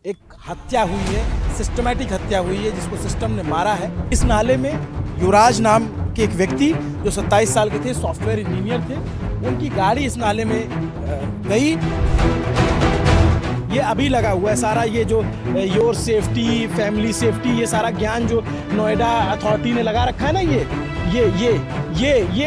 एक हत्या हुई है, सिस्टमैटिक हत्या हुई है जिसको सिस्टम ने मारा है। इस नाले में युवराज नाम के एक व्यक्ति जो 27 साल के थे, सॉफ्टवेयर इंजीनियर थे, उनकी गाड़ी इस नाले में गई। ये अभी लगा हुआ है सारा, ये जो योर सेफ्टी, फैमिली सेफ्टी, ये सारा ज्ञान जो नोएडा अथॉरिटी ने लगा रखा है ना, ये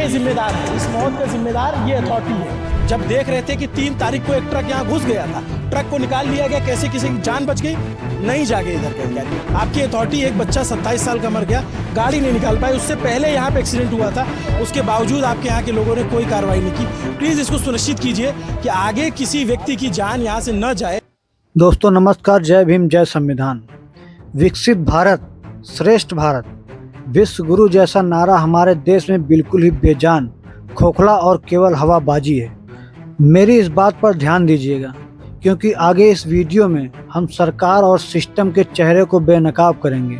जिम्मेदार है। इस मौत का जिम्मेदार ये अथॉरिटी है। जब देख रहे थे कि 3 तारीख को एक ट्रक यहाँ घुस गया था, ट्रक को निकाल लिया गया, कैसे किसी की जान बच गई, नहीं जाके इधर कहीं। आपकी अथॉरिटी, एक बच्चा 27 साल का मर गया, गाड़ी नहीं निकाल पाई, उससे पहले यहाँ पे एक्सीडेंट हुआ था, उसके बावजूद आपके यहाँ के लोगों ने कोई कार्रवाई नहीं की। प्लीज़ इसको सुनिश्चित कीजिए कि आगे किसी व्यक्ति की जान यहाँ से न जाए। दोस्तों नमस्कार, जय भीम, जय संविधान। विकसित भारत, श्रेष्ठ भारत, विश्व गुरु जैसा नारा हमारे देश में बिल्कुल ही बेजान, खोखला और केवल हवाबाजी है। मेरी इस बात पर ध्यान दीजिएगा, क्योंकि आगे इस वीडियो में हम सरकार और सिस्टम के चेहरे को बेनकाब करेंगे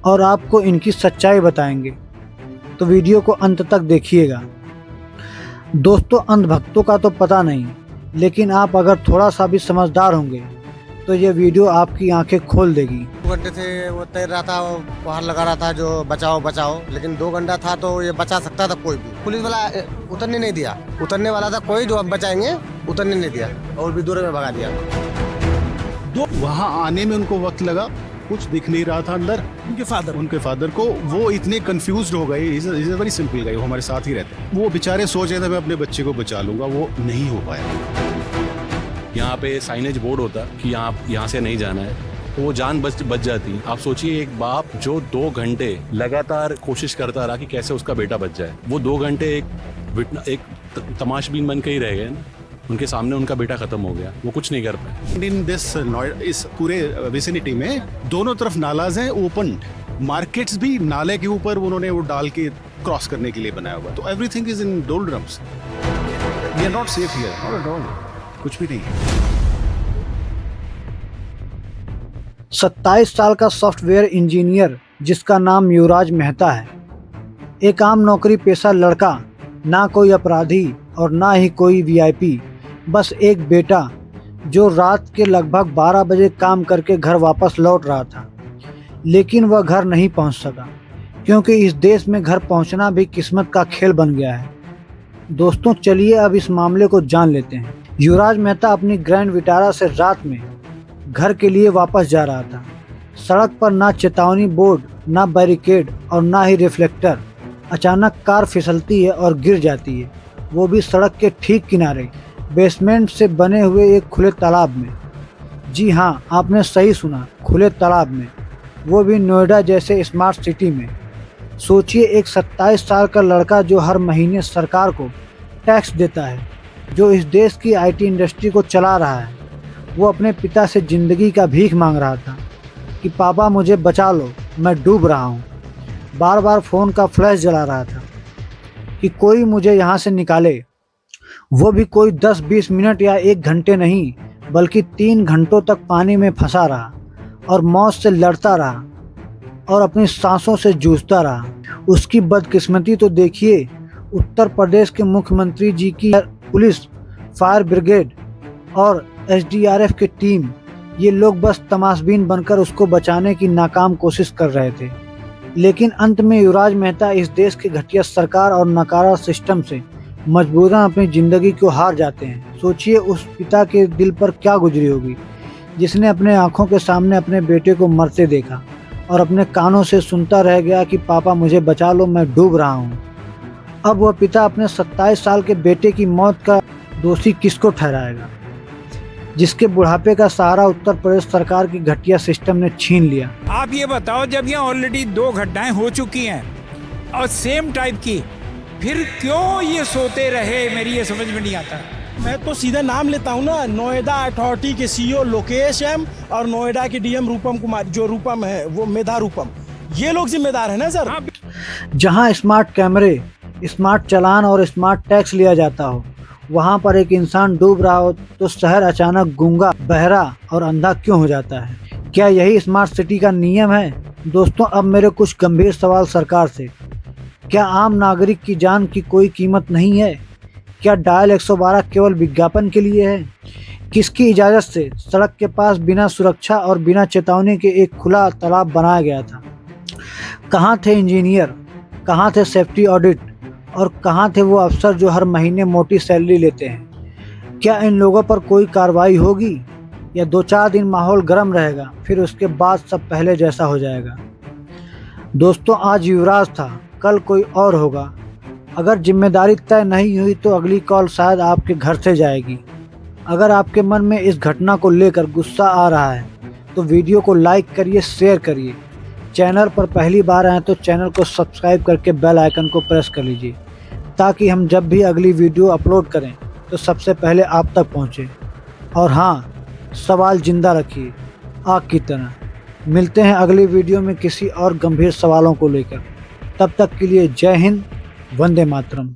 और आपको इनकी सच्चाई बताएंगे, तो वीडियो को अंत तक देखिएगा। दोस्तों, अंधभक्तों का तो पता नहीं, लेकिन आप अगर थोड़ा सा भी समझदार होंगे तो ये वीडियो आपकी आंखें खोल देगी। 2 घंटे से वो तैर रहा था, वो बाहर लगा रहा था जो बचाओ बचाओ, लेकिन 2 घंटा था तो ये बचा सकता था कोई भी। पुलिस वाला उतरने नहीं दिया, उतरने वाला था कोई जो हम बचाएंगे, उतरने नहीं दिया और भी दूर में भगा दिया। वहाँ आने में उनको वक्त लगा, कुछ दिख नहीं रहा था अंदर। उनके फादर को वो इतने कंफ्यूज्ड हो गए। इज वेरी सिंपल गाय, वो हमारे साथ ही रहते हैं। वो बेचारे सोच रहे थे मैं अपने बच्चे को बचा लूंगा, वो नहीं हो पाया। यहाँ पे साइनेज बोर्ड होता कि आप यहाँ से नहीं जाना है, तो वो जान बच जाती। आप सोचिए, एक बाप जो 2 घंटे लगातार कोशिश करता रहा कि कैसे उसका बेटा बच जाए, वो 2 घंटे एक तमाशबीन बन के ही रह गए ना। उनके सामने उनका बेटा खत्म हो गया, वो कुछ नहीं कर पाए। इन दिस इस पूरे विसिनिटी में दोनों तरफ नालाज हैं, ओपन मार्केट्स भी नाले के ऊपर उन्होंने वो डाल के क्रॉस करने के लिए बनाया हुआ। तो everything is in doldrums. We are not safe here, not at all, कुछ भी नहीं। 27 साल का सॉफ्टवेयर इंजीनियर जिसका नाम युवराज मेहता है, एक आम नौकरी पेशा लड़का, ना कोई अपराधी और ना ही कोई वीआईपी, बस एक बेटा जो रात के लगभग 12 बजे काम करके घर वापस लौट रहा था। लेकिन वह घर नहीं पहुंच सका, क्योंकि इस देश में घर पहुंचना भी किस्मत का खेल बन गया है। दोस्तों चलिए अब इस मामले को जान लेते हैं। युवराज मेहता अपनी ग्रैंड विटारा से रात में घर के लिए वापस जा रहा था। सड़क पर ना चेतावनी बोर्ड, ना बैरिकेड और ना ही रिफ्लेक्टर। अचानक कार फिसलती है और गिर जाती है, वो भी सड़क के ठीक किनारे, बेसमेंट से बने हुए एक खुले तालाब में। जी हाँ, आपने सही सुना, खुले तालाब में, वो भी नोएडा जैसे स्मार्ट सिटी में। सोचिए, एक 27 साल का लड़का जो हर महीने सरकार को टैक्स देता है, जो इस देश की आईटी इंडस्ट्री को चला रहा है, वो अपने पिता से ज़िंदगी का भीख मांग रहा था कि पापा मुझे बचा लो, मैं डूब रहा हूँ। बार बार फ़ोन का फ्लैश जला रहा था कि कोई मुझे यहाँ से निकाले। वो भी कोई 10-20 मिनट या 1 घंटे नहीं, बल्कि 3 घंटों तक पानी में फंसा रहा और मौत से लड़ता रहा और अपनी सांसों से जूझता रहा। उसकी बदकिस्मती तो देखिए, उत्तर प्रदेश के मुख्यमंत्री जी की पुलिस, फायर ब्रिगेड और एसडीआरएफ की टीम, ये लोग बस तमाशबीन बनकर उसको बचाने की नाकाम कोशिश कर रहे थे। लेकिन अंत में युवराज मेहता इस देश की घटिया सरकार और नकारा सिस्टम से मजबूरन अपनी ज़िंदगी को हार जाते हैं। सोचिए उस पिता के दिल पर क्या गुजरी होगी, जिसने अपने आंखों के सामने अपने बेटे को मरते देखा और अपने कानों से सुनता रह गया कि पापा मुझे बचा लो, मैं डूब रहा हूँ। अब वह पिता अपने 27 साल के बेटे की मौत का दोषी किसको ठहराएगा, जिसके बुढ़ापे का सहारा उत्तर प्रदेश सरकार की घटिया सिस्टम ने छीन लिया। आप ये बताओ, जब यहाँ ऑलरेडी 2 घटनाएं हो चुकी हैं और सेम टाइप की, फिर क्यों ये सोते रहे, मेरी ये समझ में नहीं आता। मैं तो सीधा नाम लेता हूँ ना, नोएडा अथॉरिटी के सीईओ लोकेश एम और नोएडा के डीएम रूपम कुमार, जो रूपम है वो मेधा रूपम, ये लोग जिम्मेदार है ना सर। जहाँ स्मार्ट कैमरे, स्मार्ट चालान और स्मार्ट टैक्स लिया जाता हो, वहाँ पर एक इंसान डूब रहा हो तो शहर अचानक गूंगा, बहरा और अंधा क्यों हो जाता है? क्या यही स्मार्ट सिटी का नियम है? दोस्तों अब मेरे कुछ गंभीर सवाल सरकार से। क्या आम नागरिक की जान की कोई कीमत नहीं है? क्या डायल 112 केवल विज्ञापन के लिए है? किसकी इजाज़त से सड़क के पास बिना सुरक्षा और बिना चेतावनी के एक खुला तालाब बनाया गया था? कहाँ थे इंजीनियर, कहाँ थे सेफ्टी ऑडिट और कहाँ थे वो अफसर जो हर महीने मोटी सैलरी लेते हैं? क्या इन लोगों पर कोई कार्रवाई होगी या 2-4 दिन माहौल गर्म रहेगा, फिर उसके बाद सब पहले जैसा हो जाएगा? दोस्तों, आज युवराज था, कल कोई और होगा। अगर जिम्मेदारी तय नहीं हुई तो अगली कॉल शायद आपके घर से जाएगी। अगर आपके मन में इस घटना को लेकर गुस्सा आ रहा है तो वीडियो को लाइक करिए, शेयर करिए। चैनल पर पहली बार आए तो चैनल को सब्सक्राइब करके बेल आइकन को प्रेस कर लीजिए, ताकि हम जब भी अगली वीडियो अपलोड करें तो सबसे पहले आप तक पहुंचे। और हाँ, सवाल जिंदा रखिए आग की तरह। मिलते हैं अगली वीडियो में किसी और गंभीर सवालों को लेकर। तब तक के लिए जय हिंद, वंदे मातरम।